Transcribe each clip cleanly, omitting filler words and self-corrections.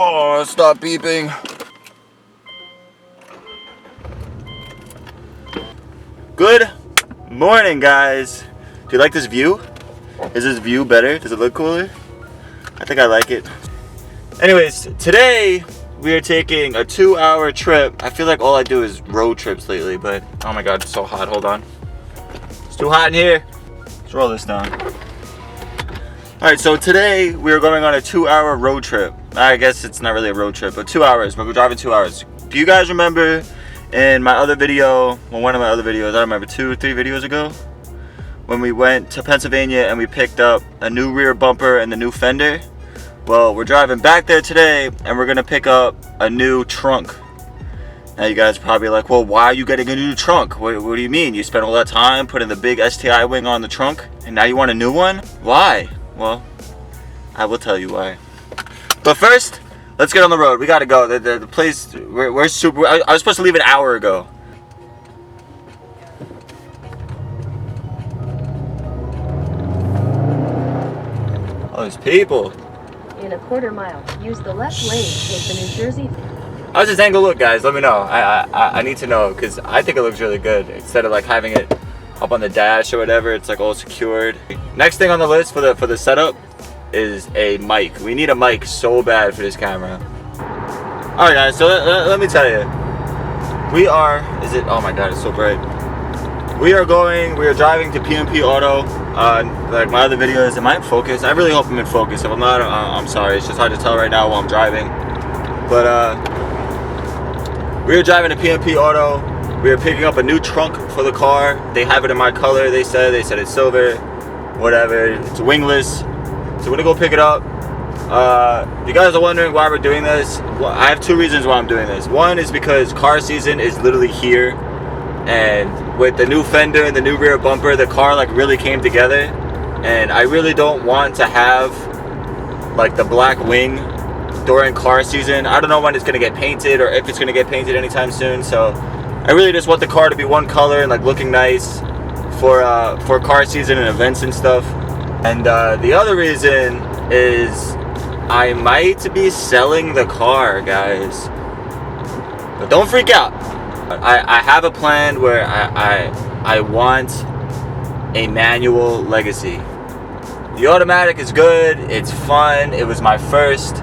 Oh, stop beeping. Good morning, guys. Do you like this view? Is this view better? Does it look cooler? I think I like it. Anyways, today we are taking a 2-hour trip. I feel like all I do is road trips lately, but oh my god, it's so hot. Hold on. It's too hot in here. Let's roll this down. Alright, so today we are going on a 2-hour road trip. I guess it's not really a road trip, but 2 hours. But we're driving 2 hours. Do you guys remember in my other video, well, one of my other videos, I don't remember, 2 or 3 videos ago, when we went to Pennsylvania and we picked up a new rear bumper and the new fender? Well, we're driving back there today and we're gonna pick up a new trunk. Now you guys are probably like, well, why are you getting a new trunk? What do you mean? You spent all that time putting the big STI wing on the trunk and now you want a new one? Why? Well, I will tell you why. But first, let's get on the road. We gotta go. The place, we're super, I was supposed to leave an hour ago. Oh, there's people. In a quarter mile, use the left lane to take the New Jersey. How's this angle look, guys? Let me know. I need to know, because I think it looks really good. Instead of like having it up on the dash or whatever, it's like all secured. Next thing on the list for the setup is a mic. We need a mic so bad for this camera. Alright guys, so let me tell you. We are, oh my god, it's so bright. We are driving to PMP Auto. Like my other videos, am I in focus? I really hope I'm in focus. If I'm not, I'm sorry. It's just hard to tell right now while I'm driving. But we are driving to PMP Auto. We are picking up a new trunk for the car. They have it in my color. They said it's silver, whatever. It's wingless. So we're gonna go pick it up. You guys are wondering why we're doing this. Well, I have 2 reasons why I'm doing this. One is because car season is literally here, and with the new fender and the new rear bumper, the car like really came together. And I really don't want to have like the black wing during car season. I don't know when it's gonna get painted or if it's gonna get painted anytime soon. So I really just want the car to be one color and like looking nice for car season and events and stuff. And the other reason is I might be selling the car, guys. But don't freak out. I have a plan where I want a manual Legacy. The automatic is good. It's fun. It was my first,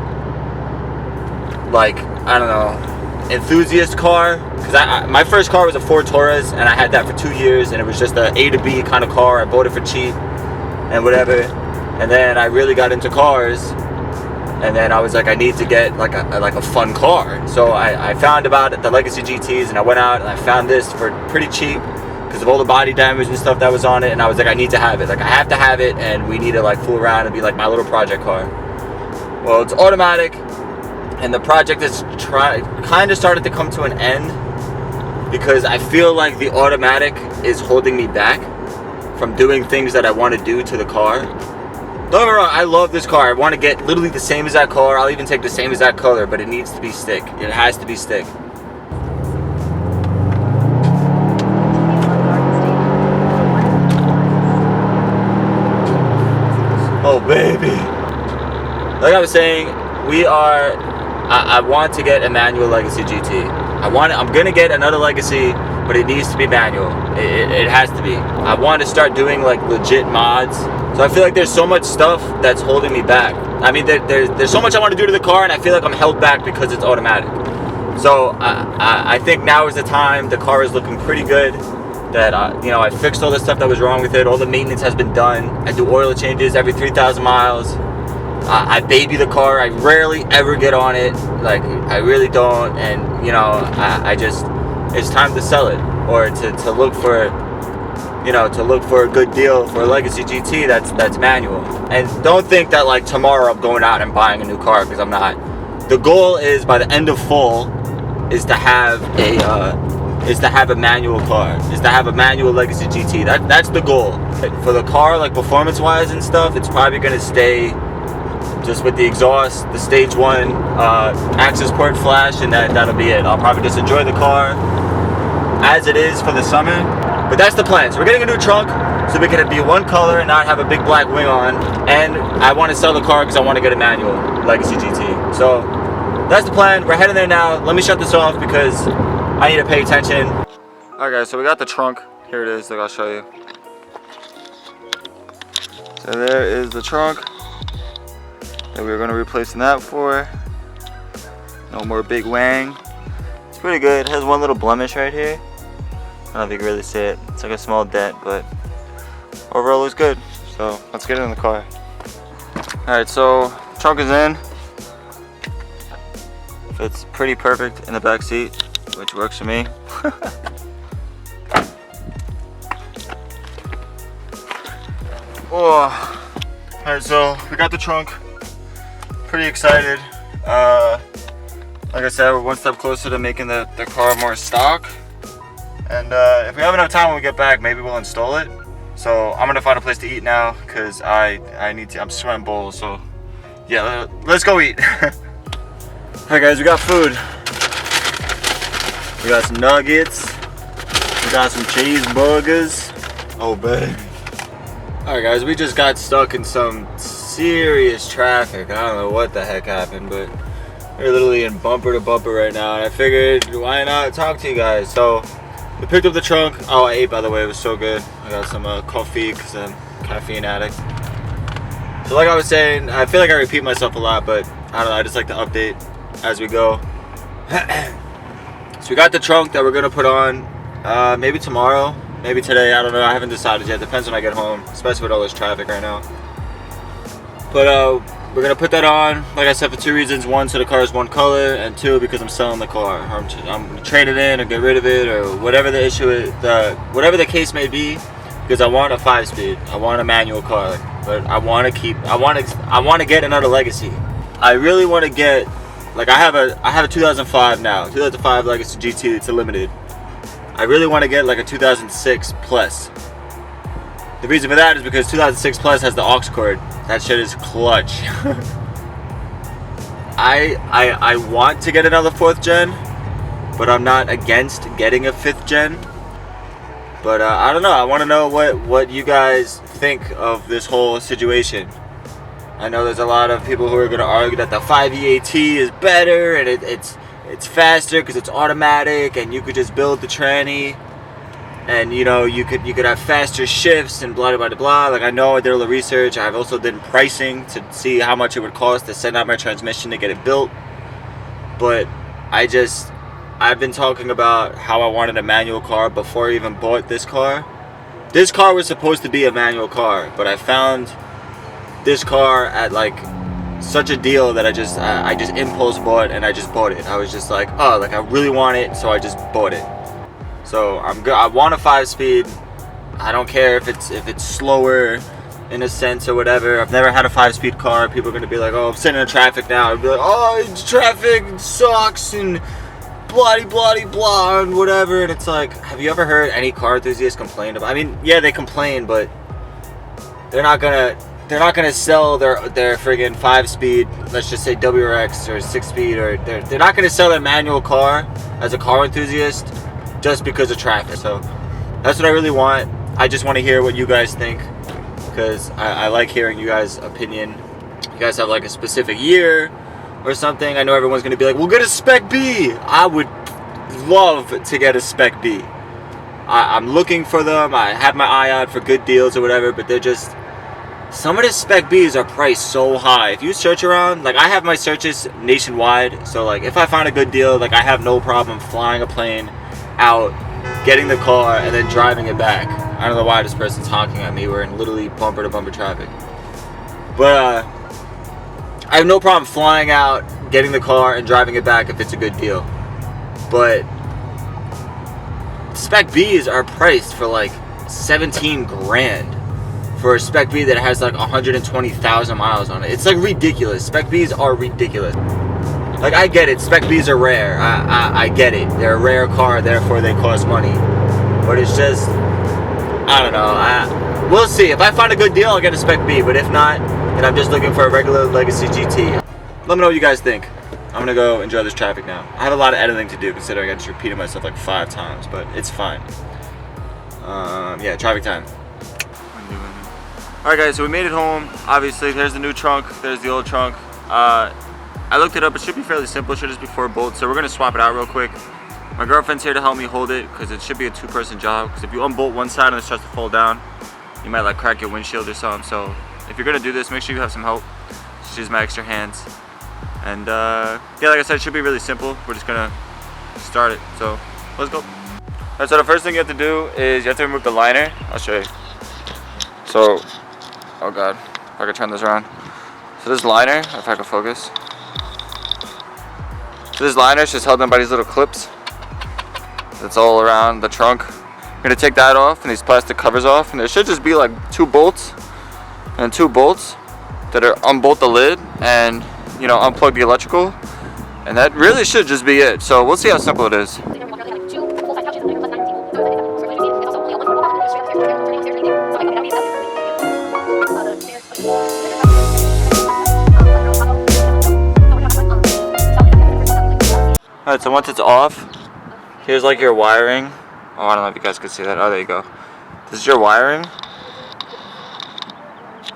like, I don't know, enthusiast car. Because my first car was a Ford Taurus, and I had that for 2 years, and it was just a A to B kind of car. I bought it for cheap and whatever. And then I really got into cars, and then I was like, I need to get like a fun car. So I found about the Legacy GTs, and I went out and I found this for pretty cheap because of all the body damage and stuff that was on it. And I was like, I need to have it. Like, I have to have it, and we need to like fool around and be like my little project car. Well, it's automatic, and the project is kind of started to come to an end because I feel like the automatic is holding me back from doing things that I want to do to the car. Don't get me wrong, I love this car. I want to get literally the same as that car. I'll even take the same as that color, but it needs to be stick. It has to be stick. Oh baby. Like I was saying, I want to get a manual Legacy GT. I'm gonna get another Legacy, but it needs to be manual. It has to be. I want to start doing like legit mods. So I feel like there's so much stuff that's holding me back. I mean, there's so much I want to do to the car, and I feel like I'm held back because it's automatic. So I think now is the time. The car is looking pretty good. That I fixed all the stuff that was wrong with it. All the maintenance has been done. I do oil changes every 3,000 miles. I baby the car. I rarely ever get on it. Like, I really don't. And I just, it's time to sell it, or to look for, to look for a good deal for a Legacy GT that's manual. And don't think that like tomorrow I'm going out and buying a new car, because I'm not. The goal is by the end of fall is to have a manual car, is to have a manual Legacy GT. That's the goal. For the car, like performance wise and stuff, it's probably gonna stay just with the exhaust, the stage 1 access port flash, and that'll be it. I'll probably just enjoy the car as it is for the summer. But that's the plan. So we're getting a new trunk so we can be one color and not have a big black wing on. And I want to sell the car because I want to get a manual Legacy GT. So that's the plan. We're heading there now. Let me shut this off because I need to pay attention. Alright guys, so we got the trunk. Here it is, like I'll show you. So there is the trunk that we were going to replace that for. No more big wang. It's pretty good. It has one little blemish right here. I don't know if you can really see it. It's like a small dent, but overall looks good. So let's get it in the car. Alright, so trunk is in. Fits pretty perfect in the back seat, which works for me. Oh. Alright, so we got the trunk. Pretty excited. Like I said, we're one step closer to making the car more stock. And if we have enough time when we get back, maybe we'll install it. So I'm gonna find a place to eat now because I need to. I'm sweating bowls. So yeah, let's go eat. Alright guys, we got food. We got some nuggets. We got some cheeseburgers. Oh baby. Alright guys, we just got stuck in some serious traffic. I don't know what the heck happened, but we're literally in bumper to bumper right now. And I figured, why not talk to you guys? So we picked up the trunk. Oh, I ate, by the way. It was so good. I got some coffee because I'm a caffeine addict. So like I was saying, I feel like I repeat myself a lot, but I don't know. I just like to update as we go. So we got the trunk that we're going to put on maybe tomorrow. Maybe today, I don't know, I haven't decided yet. Depends when I get home, especially with all this traffic right now. But we're gonna put that on, like I said, for two reasons. One, so the car is one color, and two, because I'm selling the car. I'm gonna trade it in or get rid of it or whatever the issue is, whatever the case may be, because I want a 5-speed. I want a manual car, but I want to get another Legacy. I really want to get, like I have a 2005 now, 2005 Legacy GT. It's a limited. I really want to get like a 2006 Plus. The reason for that is because 2006 Plus has the aux cord. That shit is clutch. I want to get another 4th gen, but I'm not against getting a 5th gen. But I don't know. I want to know what you guys think of this whole situation. I know there's a lot of people who are going to argue that the 5EAT is better and it's faster because it's automatic and you could just build the tranny and you know you could have faster shifts and blah blah blah blah. Like I know I did a little research. I've also done pricing to see how much it would cost to send out my transmission to get it built. But I've been talking about how I wanted a manual car before I even bought this car. This car was supposed to be a manual car, but I found this car at like such a deal that I just impulse bought and I just bought it. I was just like, oh, like I really want it, so I just bought it. So I'm good. I want a 5-speed. I don't care if it's slower in a sense or whatever. I've never had a 5-speed car. People are gonna be like, oh, I'm sitting in traffic now. I'd be like, oh, it's traffic, it sucks and blah blah blah and whatever. And it's like, have you ever heard any car enthusiast complain about? I mean, yeah, they complain, but they're not gonna sell their friggin' 5-speed, let's just say WRX or 6-speed, or they're not gonna sell their manual car as a car enthusiast just because of traffic. So that's what I really want. I just want to hear what you guys think because I like hearing you guys' opinion. You guys have like a specific year or something. I know everyone's gonna be like, we'll get a Spec B. I would love to get a Spec B. I'm looking for them. I have my eye out for good deals or whatever, but they're just, some of the Spec Bs are priced so high. If you search around, like I have my searches nationwide, so like if I find a good deal, like I have no problem flying a plane out, getting the car, and then driving it back. I don't know why this person's honking at me. We're in literally bumper to bumper traffic. But I have no problem flying out, getting the car, and driving it back if it's a good deal. But Spec Bs are priced for like 17 grand. For a Spec B that has like 120,000 miles on it. It's like ridiculous. Spec Bs are ridiculous. Like I get it, Spec Bs are rare. I get it. They're a rare car, therefore they cost money. But it's just, I don't know. We'll see. If I find a good deal, I'll get a Spec B. But if not, then I'm just looking for a regular Legacy GT. Let me know what you guys think. I'm gonna go enjoy this traffic now. I have a lot of editing to do considering I just repeated myself like 5 times, but it's fine. Yeah, traffic time. Alright guys, so we made it home. Obviously, there's the new trunk, there's the old trunk. I looked it up. It should be fairly simple. It should just be 4 bolts. So we're gonna swap it out real quick. My girlfriend's here to help me hold it because it should be a 2-person job. Because if you unbolt one side and it starts to fall down, you might like crack your windshield or something. So if you're gonna do this, make sure you have some help. Just use my extra hands. And yeah, like I said, it should be really simple. We're just gonna start it. So let's go. Alright, so the first thing you have to do is you have to remove the liner. I'll show you. So, oh god, if I could turn this around. So this liner, if I could focus. So this liner is just held in by these little clips. That's all around the trunk. You're gonna take that off and these plastic covers off, and there should just be like 2 bolts and 2 bolts that are unbolt the lid and, you know, unplug the electrical, and that really should just be it. So we'll see how simple it is. Alright, so once it's off, here's like your wiring. Oh, I don't know if you guys can see that. Oh, there you go. This is your wiring.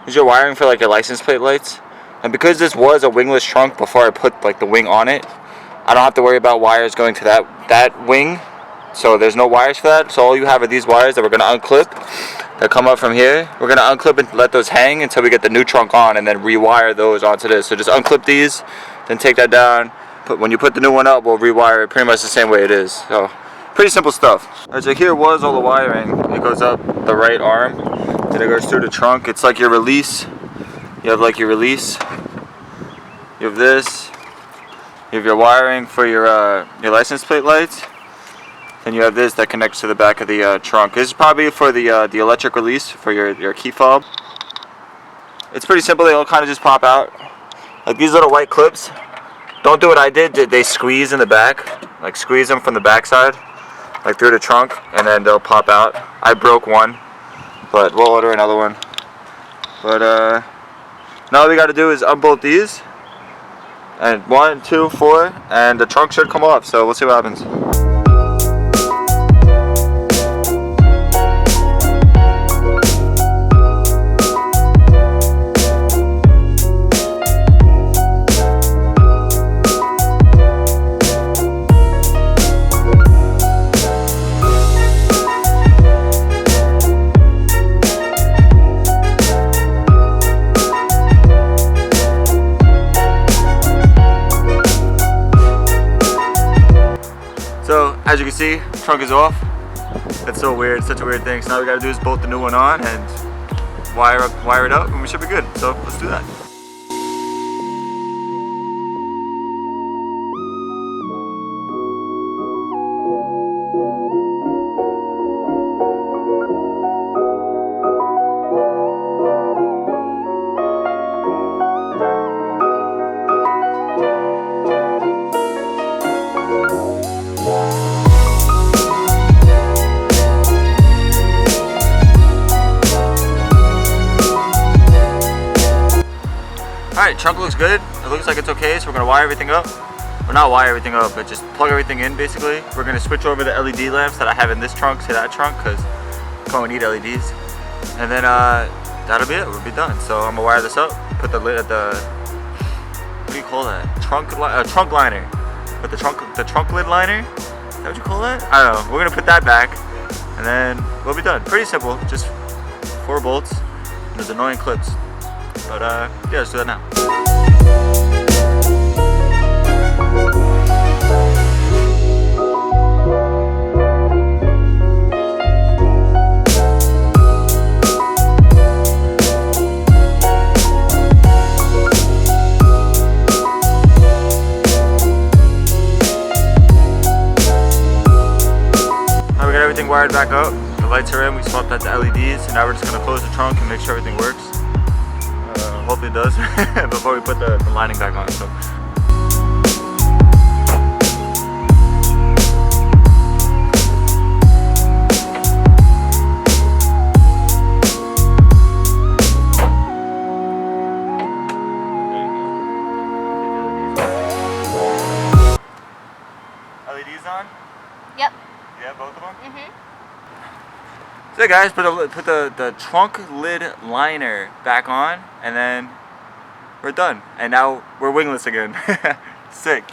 This is your wiring for like your license plate lights. And because this was a wingless trunk before I put like the wing on it, I don't have to worry about wires going to that wing. So there's no wires for that. So all you have are these wires that we're gonna unclip that come up from here. We're gonna unclip and let those hang until we get the new trunk on, and then rewire those onto this. So just unclip these, then take that down. When you put the new one up, we'll rewire it pretty much the same way it is. So pretty simple stuff. Alright, so here was all the wiring. It goes up the right arm, then it goes through the trunk. It's like your release. You have like your release. You have this. You have your wiring for your license plate lights. Then you have this that connects to the back of the trunk. This is probably for the electric release for your key fob. It's pretty simple. They all kind of just pop out. Like these little white clips. Don't do what I did. They squeeze in the back. Like squeeze them from the back side. Like through the trunk. And then they'll pop out. I broke one. But we'll order another one. But now all we got to do is unbolt these. And 1, 2, 4. And the trunk should come off. So we'll see what happens. So as you can see, trunk is off. That's so weird, such a weird thing. So now we gotta do is bolt the new one on and wire it up, and we should be good. So let's do that. Alright, trunk looks good. It looks like it's okay, so we're gonna wire everything up. Well, not wire everything up, but just plug everything in basically. We're gonna switch over the LED lamps that I have in this trunk to that trunk, because we need LEDs. And then that'll be it, we'll be done. So I'm gonna wire this up, put the lid at the, what do you call that? Trunk liner. Put the trunk lid liner? Is that what you call that? I don't know. We're gonna put that back, and then we'll be done. Pretty simple, just 4 bolts and those annoying clips. But yeah, let's do that now. Now we got everything wired back up. The lights are in, we swapped out the LEDs, and now we're just gonna close the trunk and make sure everything works. Hopefully it does before we put the lining back on. So. LEDs on? Yep. Yeah, both of them? Mm-hmm. So guys, put the trunk lid liner back on, and then we're done. And now we're wingless again. Sick.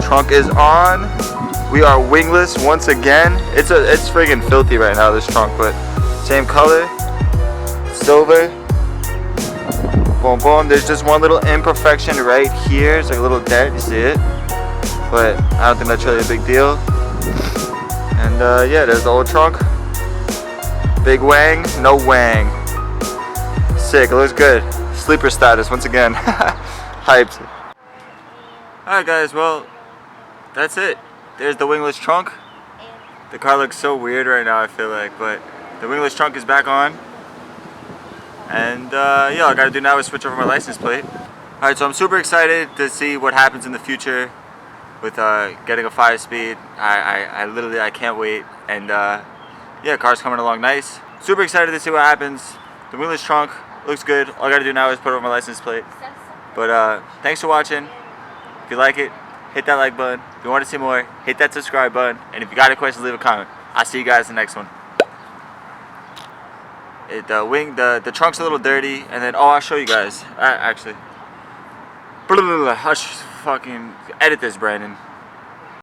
Trunk is on. We are wingless once again. It's friggin' filthy right now, this trunk, but same color, silver. Boom, boom. There's just one little imperfection right here. It's like a little dent. You see it? But I don't think that's really a big deal. And yeah, there's the old trunk. Big wang, no wang. Sick. It looks good. Sleeper status once again. Hyped. All right, guys. Well, that's it. There's the wingless trunk. The car looks so weird right now, I feel like, but the wingless trunk is back on. And yeah, all I gotta do now is switch over my license plate. Alright, so I'm super excited to see what happens in the future with getting a 5-speed. I literally, I can't wait. And yeah, car's coming along nice. Super excited to see what happens. The wingless trunk looks good. All I gotta do now is put over my license plate. But thanks for watching. If you like it, hit that like button. If you want to see more, hit that subscribe button. And if you got any questions, leave a comment. I'll see you guys in the next one. The trunk's a little dirty, and then I'll show you guys. Actually, I'll fucking edit this, Brandon.